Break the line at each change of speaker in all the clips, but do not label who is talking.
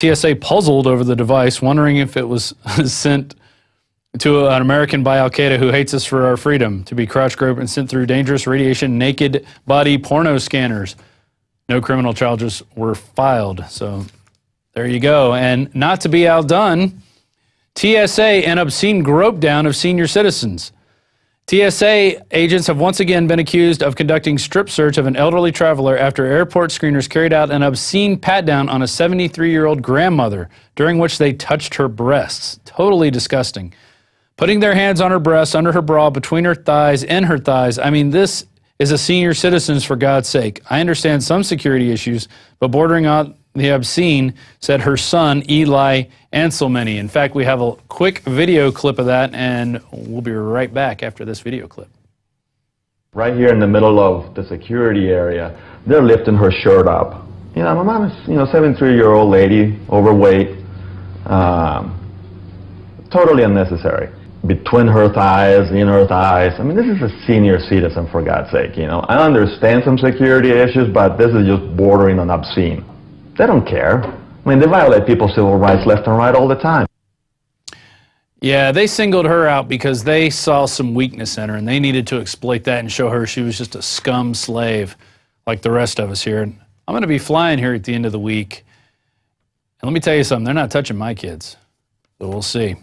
TSA puzzled over the device, wondering if it was sent to an American by Al-Qaeda who hates us for our freedom, to be crouch-groped and sent through dangerous radiation naked body porno scanners. No criminal charges were filed. So there you go. And not to be outdone, TSA and obscene grope down of senior citizens. TSA agents have once again been accused of conducting strip search of an elderly traveler after airport screeners carried out an obscene pat-down on a 73-year-old grandmother, during which they touched her breasts. Totally disgusting. Putting their hands on her breasts, under her bra, between her thighs, in her thighs. I mean, this is a senior citizen's, for God's sake. I understand some security issues, but bordering on the obscene, said her son, Eli Anselmany. In fact, we have a quick video clip of that, and we'll be right back after this video clip.
Right here in the middle of the security area, they're lifting her shirt up. You know, my mom is, 73-year-old lady, overweight, totally unnecessary. Between her thighs, in her thighs. I mean, this is a senior citizen, for God's sake, I understand some security issues, but this is just bordering on obscene. They don't care. I mean, they violate people's civil rights left and right all the time.
Yeah, they singled her out because they saw some weakness in her, and they needed to exploit that and show her she was just a scum slave like the rest of us here. And I'm going to be flying here at the end of the week. And let me tell you something, they're not touching my kids. So we'll see.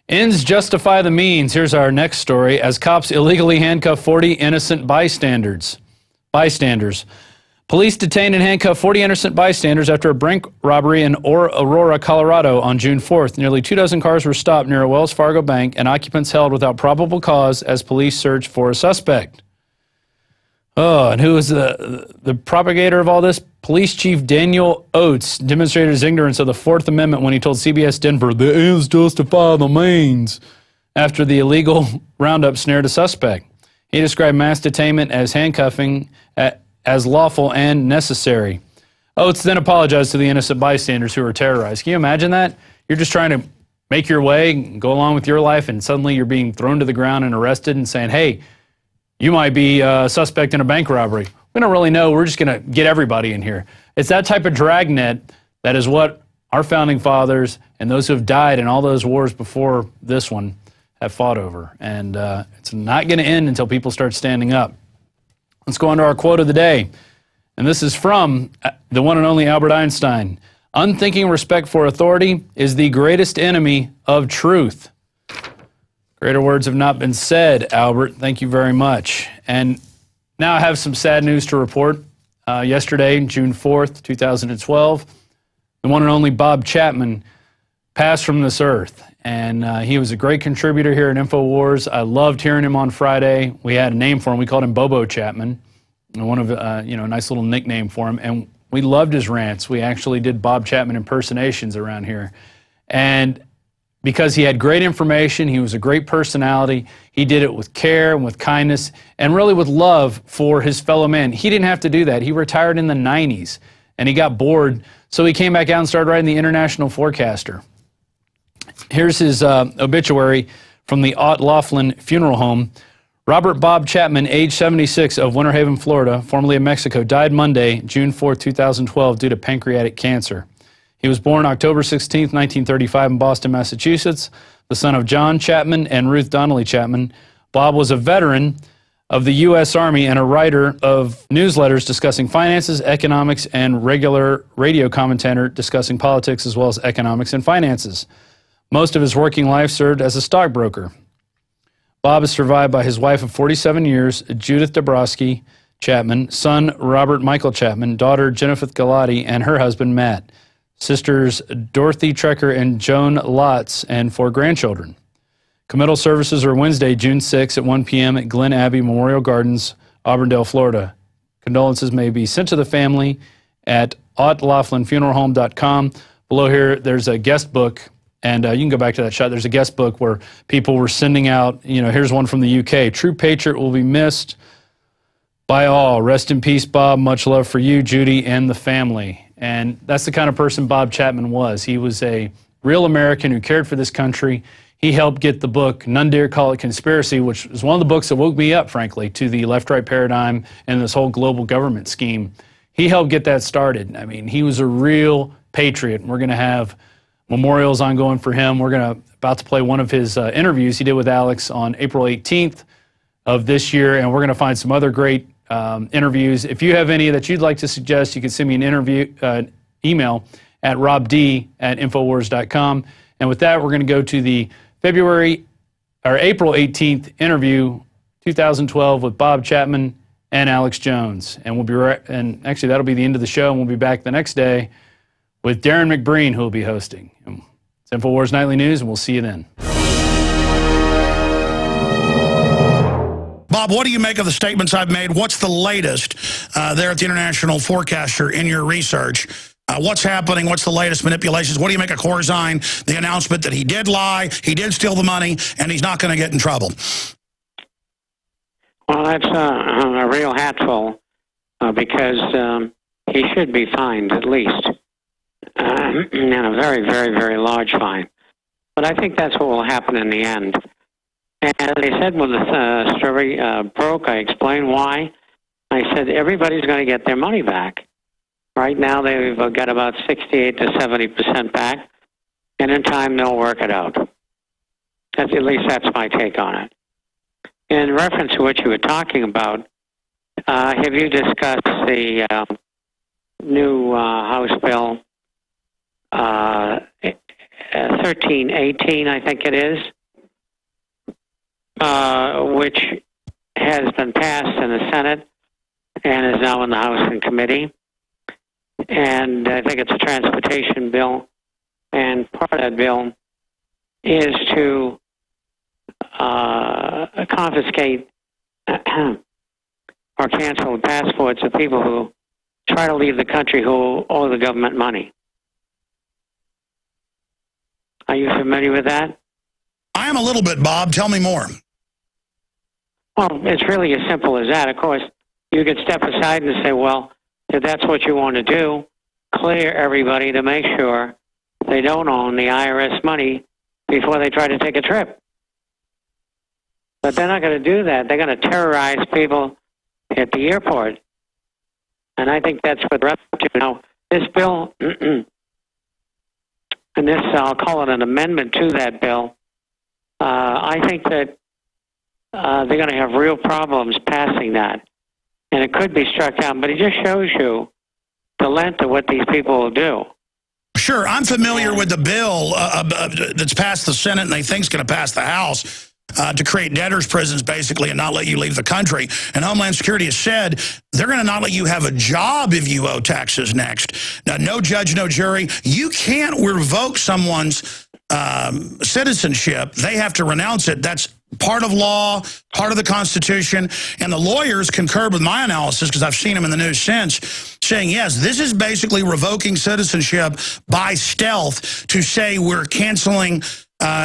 Ends justify the means. Here's our next story. As cops illegally handcuff 40 innocent bystanders. Police detained and handcuffed 40 innocent bystanders after a bank robbery in Aurora, Colorado on June 4th. Nearly 24 cars were stopped near a Wells Fargo bank and occupants held without probable cause as police searched for a suspect. Oh, and who is the propagator of all this? Police Chief Daniel Oates demonstrated his ignorance of the Fourth Amendment when he told CBS Denver, "The ends justify the means," after the illegal roundup snared a suspect. He described mass detainment as handcuffing as lawful and necessary. Oates then apologized to the innocent bystanders who were terrorized. Can you imagine that? You're just trying to make your way, go along with your life, and suddenly you're being thrown to the ground and arrested and saying, hey, you might be a suspect in a bank robbery. We don't really know. We're just going to get everybody in here. It's that type of dragnet that is what our founding fathers and those who have died in all those wars before this one have fought over. And it's not going to end until people start standing up. Let's go on to our quote of the day. And this is from the one and only Albert Einstein. Unthinking respect for authority is the greatest enemy of truth. Greater words have not been said, Albert. Thank you very much. And now I have some sad news to report. Yesterday, June 4th, 2012, the one and only Bob Chapman passed from this earth. And he was a great contributor here at INFOWARS. I loved hearing him on Friday. We had a name for him. We called him Bobo Chapman. And one of, a nice little nickname for him. And we loved his rants. We actually did Bob Chapman impersonations around here. And because he had great information, he was a great personality, he did it with care and with kindness and really with love for his fellow man. He didn't have to do that. He retired in the 90s and he got bored, so he came back out and started writing the International Forecaster. Here's his obituary from the Ott Laughlin Funeral Home. Robert Bob Chapman, age 76, of Winter Haven, Florida, formerly of Mexico, died Monday, June 4, 2012, due to pancreatic cancer. He was born October 16, 1935 in Boston, Massachusetts, the son of John Chapman and Ruth Donnelly Chapman. Bob was a veteran of the U.S. Army and a writer of newsletters discussing finances, economics, and regular radio commentator discussing politics as well as economics and finances. Most of his working life served as a stockbroker. Bob is survived by his wife of 47 years, Judith Dabrowski Chapman, son Robert Michael Chapman, daughter Jennifer Galati, and her husband Matt, sisters Dorothy Trecker and Joan Lotz, and 4 grandchildren. Committal services are Wednesday, June 6 at 1 p.m. at Glen Abbey Memorial Gardens, Auburndale, Florida. Condolences may be sent to the family at OttLaughlinFuneralHome.com. Below here, there's a guest book, and you can go back to that shot. There's a guest book where people were sending out, here's one from the UK. True patriot will be missed by all. Rest in peace, Bob. Much love for you, Judy, and the family. And that's the kind of person Bob Chapman was. He was a real American who cared for this country. He helped get the book, None Dare Call It Conspiracy, which is one of the books that woke me up, frankly, to the left-right paradigm and this whole global government scheme. He helped get that started. I mean, he was a real patriot. We're going to have memorials ongoing for him. We're about to play one of his interviews he did with Alex on April 18th of this year, and we're going to find some other great interviews. If you have any that you'd like to suggest, you can send me an email at robd@infowars.com. And with that, we're going to go to the April 18th interview, 2012, with Bob Chapman and Alex Jones. And we'll be and actually that'll be the end of the show, and we'll be back the next day with Darren McBreen, who will be hosting. It's InfoWars Nightly News, and we'll see you then.
Bob, what do you make of the statements I've made? What's the latest there at the International Forecaster in your research? What's happening? What's the latest manipulations? What do you make of Corzine, the announcement that he did lie, he did steal the money, and he's not going to get in trouble?
Well, that's a real hatful because he should be fined at least, and a very, very, very large fine. But I think that's what will happen in the end. And as I said when the story broke, I explained why. I said everybody's going to get their money back. Right now they've got about 68 to 70% back, and in time they'll work it out. At least that's my take on it. In reference to what you were talking about, have you discussed the new House Bill 1318, I think it is, which has been passed in the Senate and is now in the House and committee? And I think it's a transportation bill, and part of that bill is to confiscate or cancel the passports of people who try to leave the country who owe the government money. Are you familiar with that?
I am a little bit, Bob. Tell me more.
Well, it's really as simple as that. Of course, you could step aside and say, well, if that's what you want to do, clear everybody to make sure they don't own the IRS money before they try to take a trip. But they're not going to do that. They're going to terrorize people at the airport. And I think that's what they're up to. Now, this bill, and this, I'll call it an amendment to that bill, I think that they're going to have real problems passing that. And it could be struck down, but it just shows you the length of what these people will do.
Sure, I'm familiar with the bill that's passed the Senate and they think is going to pass the House to create debtors' prisons, basically, and not let you leave the country. And Homeland Security has said they're going to not let you have a job if you owe taxes next. Now, no judge, no jury. You can't revoke someone's citizenship. They have to renounce it. That's part of law, part of the Constitution, and the lawyers concurred with my analysis, because I've seen them in the news since, saying, yes, this is basically revoking citizenship by stealth to say we're canceling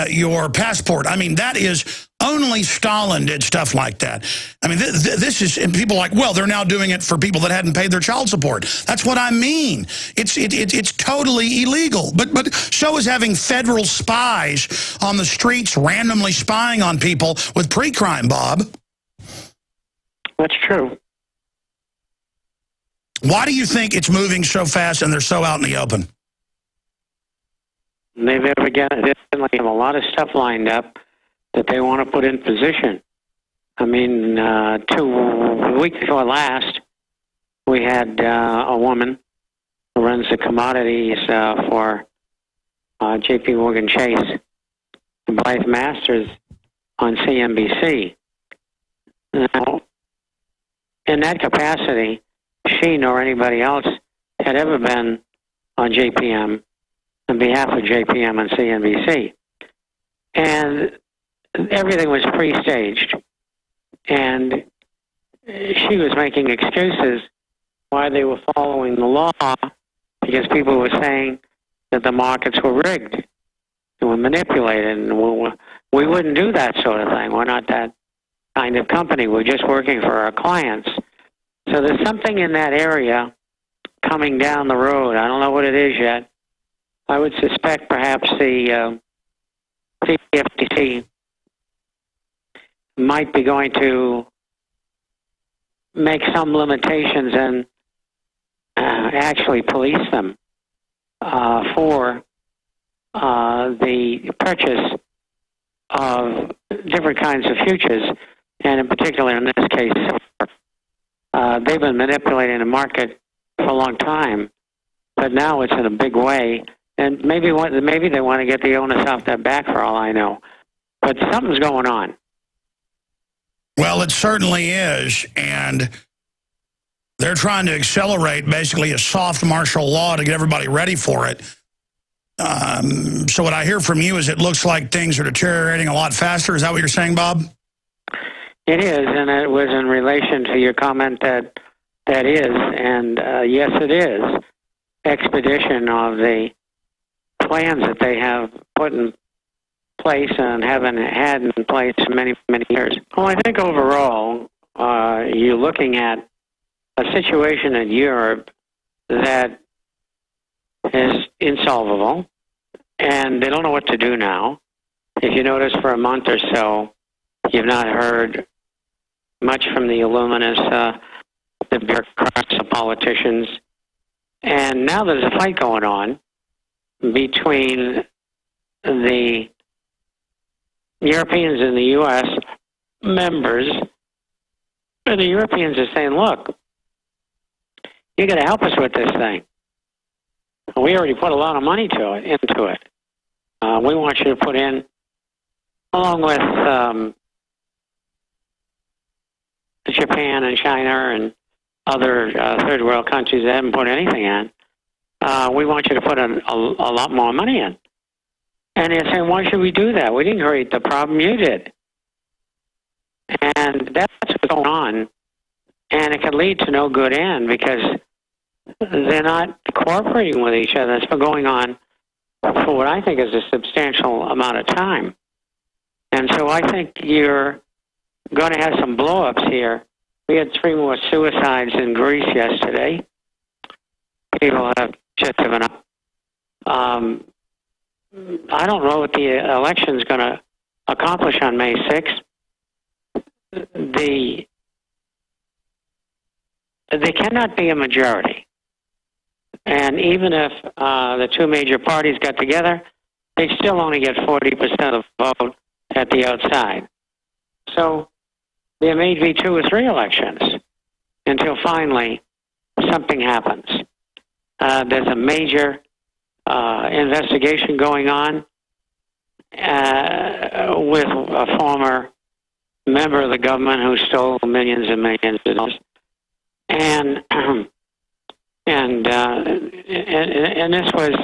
your passport. I mean, that is, only Stalin did stuff like that. I mean, this is, and people are like, well, they're now doing it for people that hadn't paid their child support. That's what I mean. It's totally illegal. But so is having federal spies on the streets randomly spying on people with pre-crime, Bob.
That's true.
Why do you think it's moving so fast and they're so out in the open?
They've have a lot of stuff lined up that they want to put in position. I mean, the week before last, we had a woman who runs the commodities for J.P. Morgan Chase, Blythe Masters, on CNBC. Now, in that capacity, she nor anybody else had ever been on JPM on behalf of JPM on CNBC. And everything was pre-staged. And she was making excuses why they were following the law, because people were saying that the markets were rigged and were manipulated. And we wouldn't do that sort of thing. We're not that kind of company. We're just working for our clients. So there's something in that area coming down the road. I don't know what it is yet. I would suspect perhaps the FTC might be going to make some limitations and actually police them for the purchase of different kinds of futures, and in particular, in this case, they've been manipulating the market for a long time, but now it's in a big way, and maybe they want to get the onus off their back, for all I know. But something's going on.
Well, it certainly is, and they're trying to accelerate basically a soft martial law to get everybody ready for it. So what I hear from you is it looks like things are deteriorating a lot faster. Is that what you're saying, Bob?
It is, and it was in relation to your comment that is, and yes, it is, expedition of the plans that they have put in place and haven't had in place for many, many years. Well, I think overall, you're looking at a situation in Europe that is insolvable, and they don't know what to do now. If you notice, for a month or so, you've not heard much from the Illuminists, the bureaucrats, the politicians, and now there's a fight going on between the Europeans and the U.S. members, and the Europeans are saying, look, you got to help us with this thing. We already put a lot of money into it. We want you to put in, along with Japan and China and other third world countries that haven't put anything in, we want you to put a lot more money in. And they're saying, why should we do that? We didn't create the problem, you did. And that's what's going on. And it could lead to no good end because they're not cooperating with each other. It's been going on for what I think is a substantial amount of time. And so I think you're going to have some blow-ups here. We had 3 more suicides in Greece yesterday. People have just given up. I don't know what the election's going to accomplish on May 6th. They cannot be a majority. And even if the 2 major parties got together, they still only get 40% of the vote at the outside. So there may be 2 or 3 elections until finally something happens. There's a major investigation going on with a former member of the government who stole millions and millions of dollars. And this was